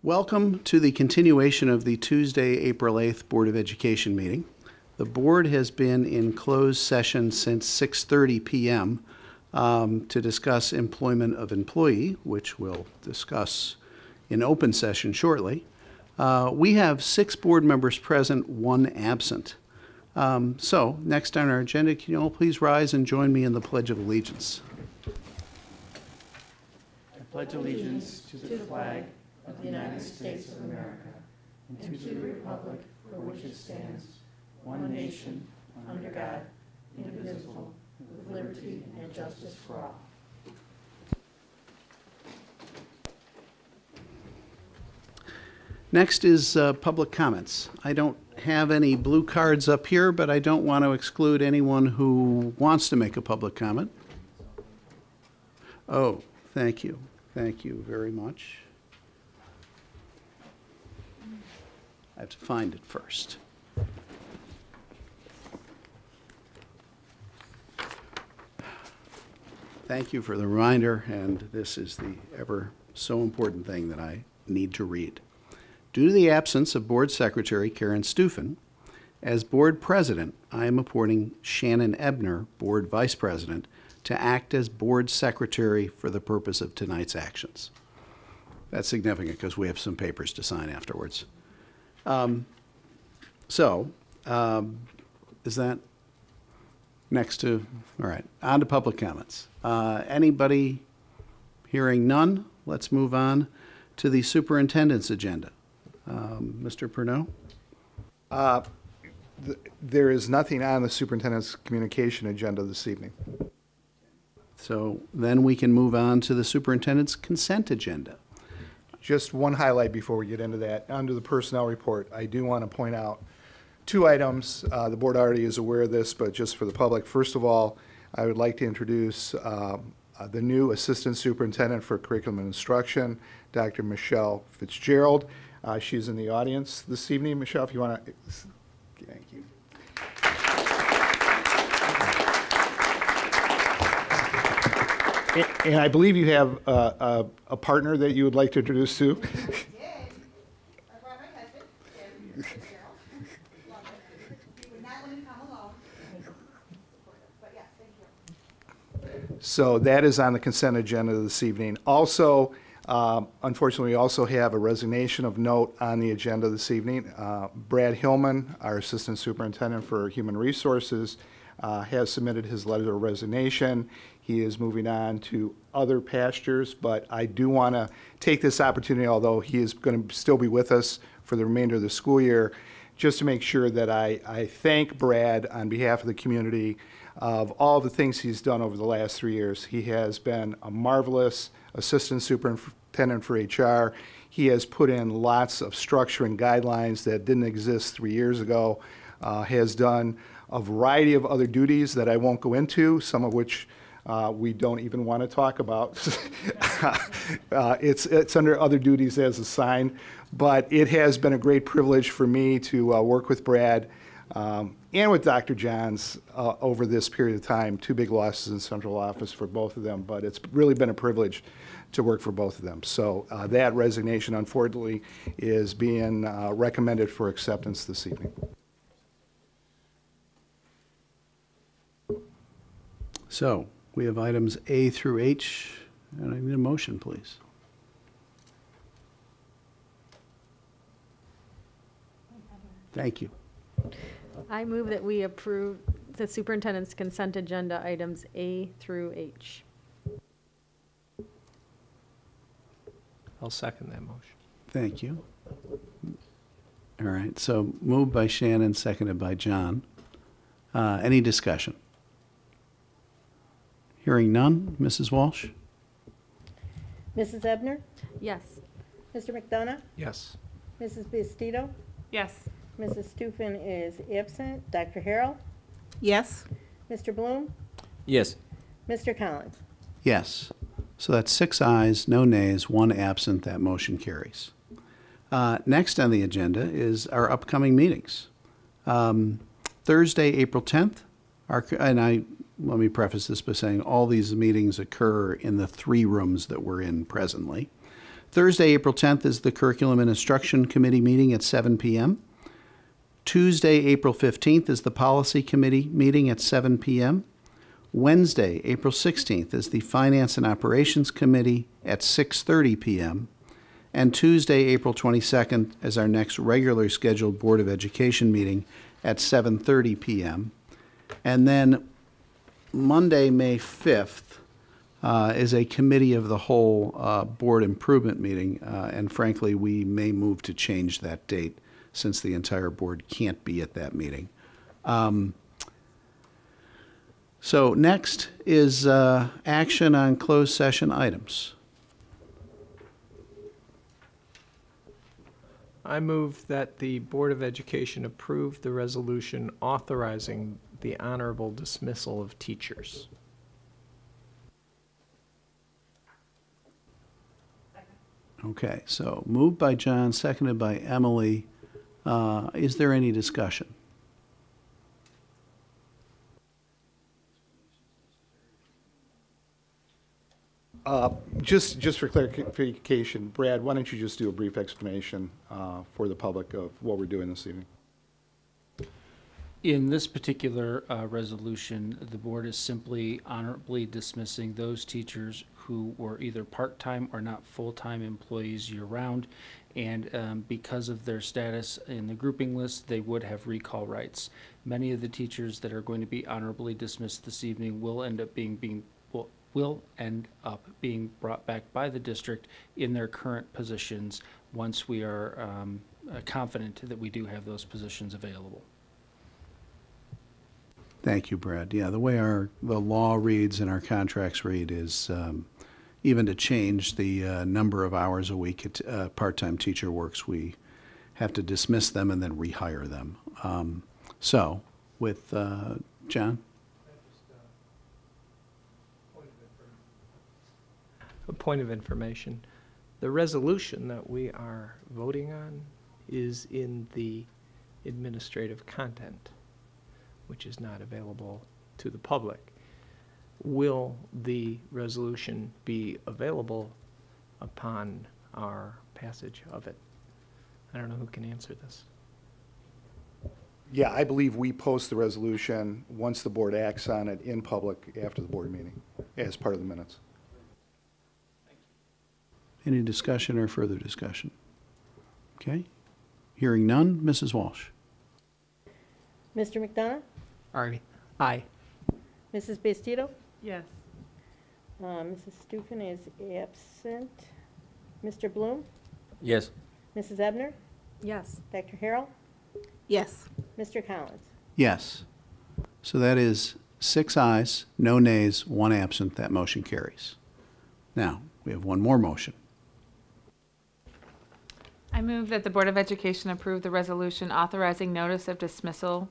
Welcome to the continuation of the Tuesday, April 8th Board of Education meeting. The board has been in closed session since 6:30 p.m. To discuss employment of employee, which we'll discuss in open session shortly. We have 6 board members present, 1 absent. So next on our agenda, can you all please rise and join me in the Pledge of Allegiance? I pledge allegiance to the flag of the United States of America and to the republic for which it stands, one nation, under God, indivisible, with liberty and justice for all. Next is public comments. I don't have any blue cards up here, but I don't want to exclude anyone who wants to make a public comment. Oh, thank you. Thank you very much. I have to find it first. Thank you for the reminder, and this is the ever so important thing that I need to read. Due to the absence of Board Secretary Karen Stufen, as Board President, I am appointing Shannon Ebner, Board Vice President, to act as Board Secretary for the purpose of tonight's actions. That's significant because we have some papers to sign afterwards. Is that next to, all right, on to public comments. Anybody? Hearing none, let's move on to the superintendent's agenda. Mr. Pernod? There is nothing on the superintendent's communication agenda this evening. So then we can move on to the superintendent's consent agenda. Just one highlight before we get into that. Under the personnel report, I do want to point out 2 items. The board already is aware of this, but just for the public. First of all, I would like to introduce the new assistant superintendent for curriculum and instruction, Dr. Michelle Fitzgerald. She's in the audience this evening. Michelle, if you want to, thank you. And I believe you have a partner that you would like to introduce to. I did. I brought my husband, Gerald. He would not let me come alone. But yes, thank you. So that is on the consent agenda this evening. Also, unfortunately, we also have a resignation of note on the agenda this evening. Brad Hillman, our Assistant Superintendent for Human Resources, has submitted his letter of resignation. He is moving on to other pastures, but I do want to take this opportunity, although he is going to still be with us for the remainder of the school year, just to make sure that I thank Brad on behalf of the community of all the things he's done over the last 3 years. He has been a marvelous Assistant Superintendent for HR. He has put in lots of structure and guidelines that didn't exist 3 years ago, has done a variety of other duties that I won't go into, some of which we don't even want to talk about. It's under other duties as assigned, but it has been a great privilege for me to work with Brad and with Dr. Johns over this period of time. 2 big losses in central office for both of them, but it's really been a privilege to work for both of them. So that resignation, unfortunately, is being recommended for acceptance this evening. So we have items A through H, and I need a motion, please. Thank you. I move that we approve the superintendent's consent agenda items A through H. I'll second that motion. Thank you. All right, so moved by Shannon, seconded by John. Any discussion? Hearing none, Mrs. Walsh? Mrs. Ebner? Yes. Mr. McDonough? Yes. Mrs. Bastito? Yes. Mrs. Stufen is absent. Dr. Harrell? Yes. Mr. Bloom? Yes. Mr. Collins? Yes. So that's 6 ayes, no nays, 1 absent. That motion carries. Next on the agenda is our upcoming meetings. Thursday, April 10th, let me preface this by saying all these meetings occur in the 3 rooms that we're in presently. Thursday, April 10th is the Curriculum and Instruction Committee meeting at 7 p.m. Tuesday, April 15th is the Policy Committee meeting at 7 p.m. Wednesday, April 16th is the Finance and Operations Committee at 6:30 p.m. And Tuesday, April 22nd is our next regularly scheduled Board of Education meeting at 7:30 p.m. And then Monday, May 5th, is a Committee of the Whole Board Improvement meeting. And frankly, we may move to change that date since the entire board can't be at that meeting. So next is action on closed session items. I move that the Board of Education approve the resolution authorizing the honorable dismissal of teachers. Okay, so moved by John, seconded by Emily. Is there any discussion? Just for clarification, Brad, why don't you just do a brief explanation for the public of what we're doing this evening? In this particular resolution, the board is simply honorably dismissing those teachers who were either part-time or not full-time employees year-round, and because of their status in the grouping list, they would have recall rights. Many of the teachers that are going to be honorably dismissed this evening will end up being brought back by the district in their current positions once we are confident that we do have those positions available. Thank you, Brad. Yeah, the way the law reads and our contracts read is even to change the number of hours a week a part-time teacher works, we have to dismiss them and then rehire them. So, with John? A point of information. The resolution that we are voting on is in the administrative content, which is not available to the public. Will the resolution be available upon our passage of it? I don't know who can answer this. Yeah, I believe we post the resolution once the board acts on it in public after the board meeting as part of the minutes. Any discussion or further discussion? Okay. Hearing none, Mrs. Walsh. Mr. McDonough? Aye. Mrs. Bastido? Yes. Mrs. Stufen is absent. Mr. Bloom? Yes. Mrs. Ebner? Yes. Dr. Harrell? Yes. Mr. Collins? Yes. So that is 6 ayes, no nays, 1 absent. That motion carries. Now, we have one more motion. I move that the Board of Education approve the resolution authorizing notice of dismissal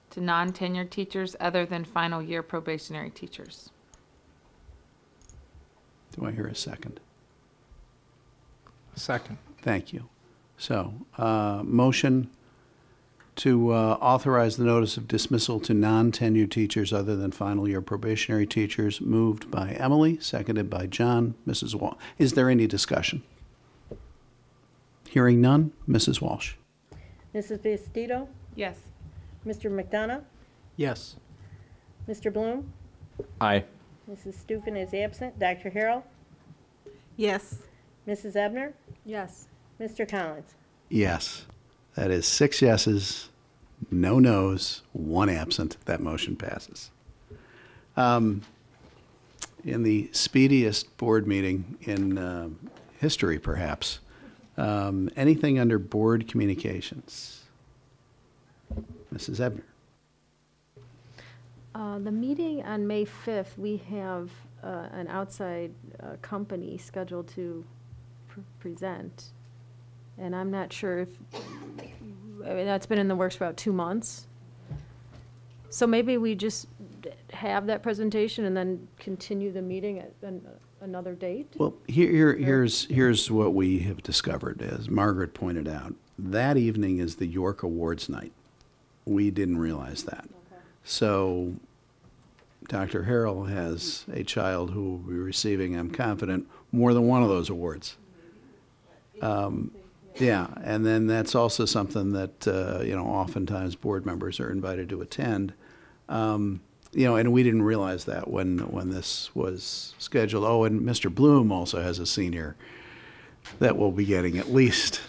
to non-tenured teachers other than final year probationary teachers. Do I hear a second? Second. Thank you. So, motion to authorize the notice of dismissal to non-tenured teachers other than final year probationary teachers, moved by Emily, seconded by John. Mrs. Walsh. Is there any discussion? Hearing none, Mrs. Walsh. Mrs. Bastido? Yes. Mr. McDonough? Yes. Mr. Bloom? Aye. Mrs. Stufen is absent. Dr. Harrell? Yes. Mrs. Ebner? Yes. Mr. Collins? Yes. That is 6 yeses, no nos, 1 absent. That motion passes. In the speediest board meeting in history, perhaps, anything under board communications? Mrs. Ebner. The meeting on May 5th, we have an outside company scheduled to present. And I'm not sure if, I mean, that's been in the works for about 2 months. So maybe we just have that presentation and then continue the meeting at another date? Well, here's what we have discovered, as Margaret pointed out. That evening is the York Awards night. We didn't realize that. Okay. So Dr. Harrell has a child who will be receiving, I'm confident, more than one of those awards. Yeah, and then that's also something that, oftentimes board members are invited to attend. And we didn't realize that when this was scheduled. Oh, and Mr. Bloom also has a senior that will be getting at least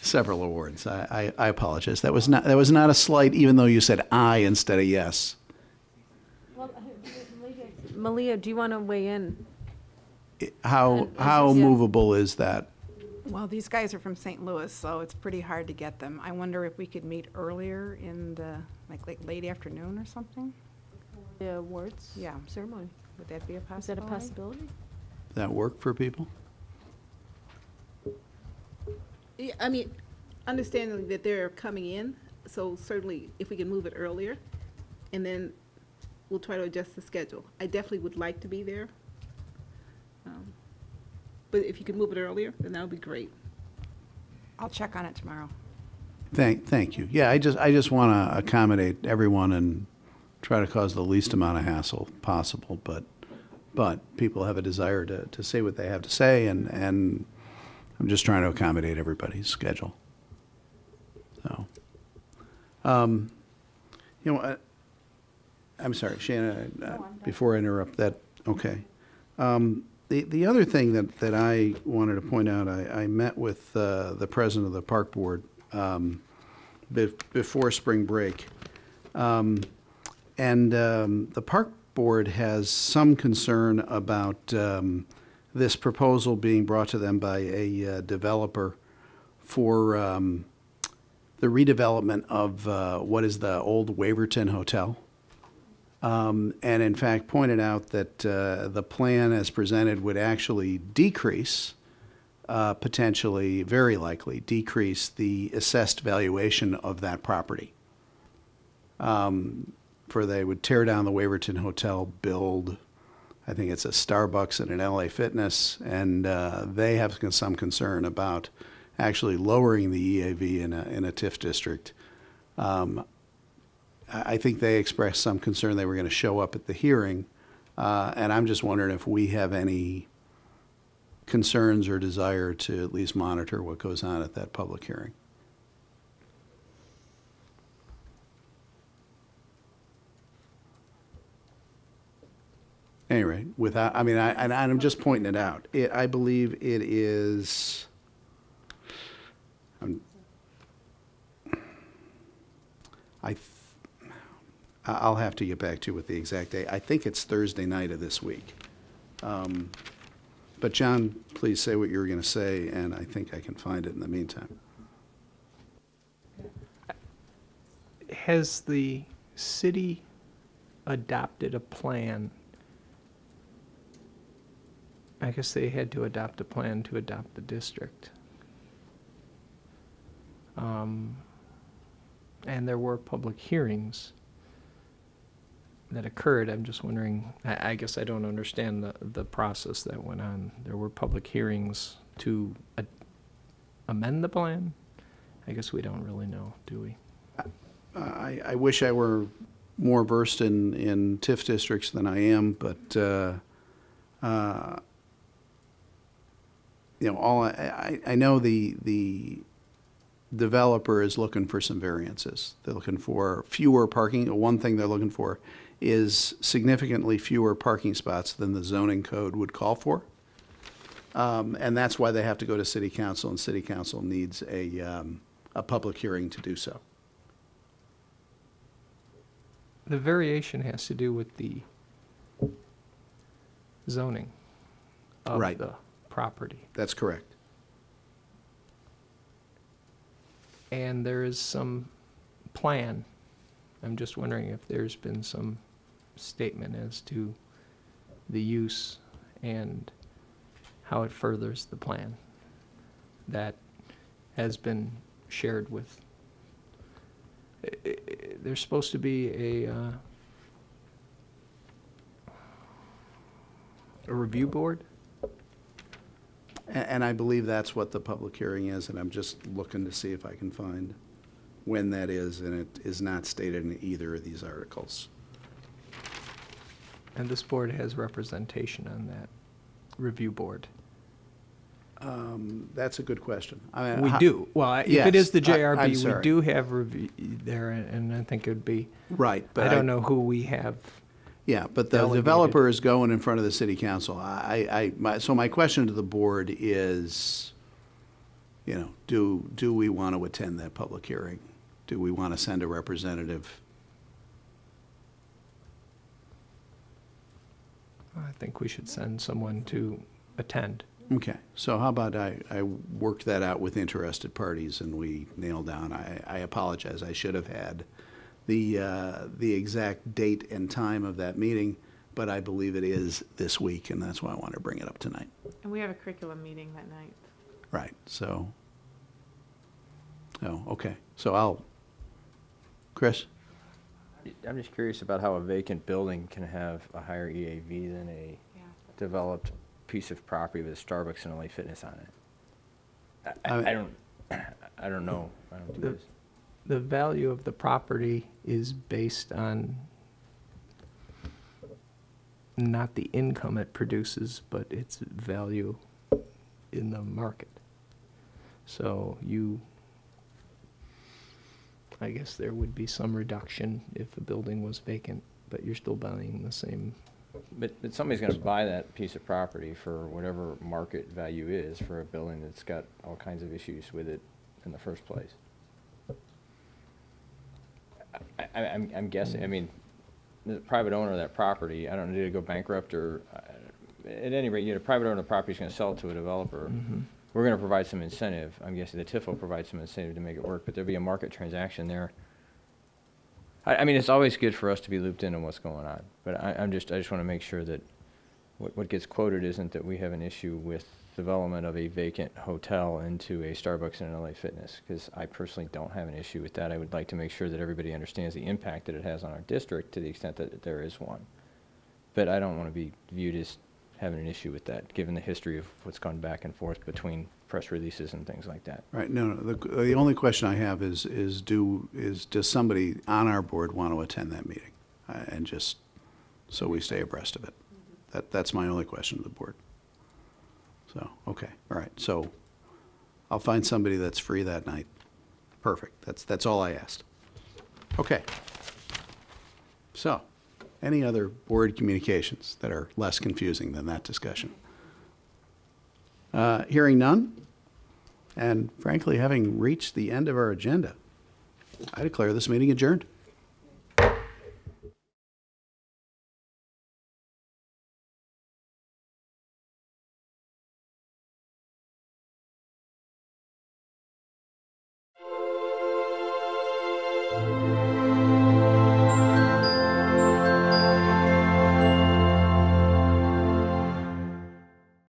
several awards. I apologize. That was not a slight, even though you said aye instead of yes. Well, Malia, do you want to weigh in? How Yeah. movable is that? Well, these guys are from St. Louis, so it's pretty hard to get them. I wonder if we could meet earlier in the, like late afternoon or something? The awards? Yeah. Ceremony. Would that be a Is that possibility? a possibility? That work for people? Yeah, I mean, understanding that they're coming in, so certainly if we can move it earlier, and then we'll try to adjust the schedule. I definitely would like to be there. But if you could move it earlier, then that would be great. I'll check on it tomorrow. Thank you. Yeah, I just want to accommodate everyone and try to cause the least amount of hassle possible, but people have a desire to say what they have to say, and I'm just trying to accommodate everybody's schedule. So, I'm sorry, Shanna, before I interrupt that, okay. The other thing that I wanted to point out, I met with the president of the park board before spring break. And the park board has some concern about this proposal being brought to them by a developer for the redevelopment of what is the old Waverton Hotel. And in fact pointed out that the plan as presented would actually decrease, potentially, very likely, decrease the assessed valuation of that property. For they would tear down the Waverton Hotel, build, I think it's a Starbucks and an LA Fitness, and they have some concern about actually lowering the EAV in a TIF district. I think they expressed some concern they were going to show up at the hearing, and I'm just wondering if we have any concerns or desire to at least monitor what goes on at that public hearing. Anyway, I'm just pointing it out. I believe it is. I'll have to get back to you with the exact date. I think it's Thursday night of this week. But John, please say what you were going to say, and I think I can find it in the meantime. Has the city adopted a plan? I guess they had to adopt a plan to adopt the district. And there were public hearings that occurred. I'm just wondering, I guess I don't understand the process that went on. There were public hearings to amend the plan? I guess we don't really know, do we? I wish I were more versed in TIF districts than I am, but I know the developer is looking for some variances. They're looking for fewer parking. One thing they're looking for is significantly fewer parking spots than the zoning code would call for. And that's why they have to go to city council, and city council needs a public hearing to do so. The variation has to do with the zoning of Right. the property. That's correct. And there is some plan. I'm just wondering if there's been some statement as to the use and how it furthers the plan that has been shared with. There's supposed to be a review board? And I believe that's what the public hearing is, and I'm just looking to see if I can find when that is, and it is not stated in either of these articles. And this board has representation on that review board. That's a good question. I mean, We do. Well, if yes, it is the I'm JRB, we sorry. do have review there, and I think it would be, Right, but I don't know who we have. Yeah, but the delegated. developer is going in front of the city council. So my question to the board is, you know, do we want to attend that public hearing? Do we want to send a representative? I think we should send someone to attend. Okay, so how about I work that out with interested parties and we nail down, I apologize, I should have had the exact date and time of that meeting, but I believe it is this week, and that's why I want to bring it up tonight. And we have a curriculum meeting that night. Right, so, oh, okay, so Chris? I'm just curious about how a vacant building can have a higher EAV than a developed piece of property with a Starbucks and LA Fitness on it. I don't know. I don't do this. The value of the property is based on not the income it produces, but its value in the market. So I guess there would be some reduction if a building was vacant, but you're still buying the same. But somebody's going to buy that piece of property for whatever market value is for a building that's got all kinds of issues with it in the first place. I'm guessing, I mean, the private owner of that property, I don't know, did it go bankrupt or, at any rate, a private owner of the property is going to sell it to a developer. Mm-hmm. We're going to provide some incentive. I'm guessing the TIF will provide some incentive to make it work, but there'll be a market transaction there. I mean, it's always good for us to be looped in on what's going on, but I just want to make sure that what gets quoted isn't that we have an issue with development of a vacant hotel into a Starbucks and an LA Fitness, because I personally don't have an issue with that. I would like to make sure that everybody understands the impact that it has on our district to the extent that there is one. But I don't want to be viewed as having an issue with that, given the history of what's gone back and forth between press releases and things like that. Right, no, the only question I have is does somebody on our board want to attend that meeting? And just so we stay abreast of it. That's my only question to the board. So, okay, all right, so I'll find somebody that's free that night. Perfect, that's all I asked. Okay. So, any other board communications that are less confusing than that discussion? Hearing none, and frankly, having reached the end of our agenda, I declare this meeting adjourned.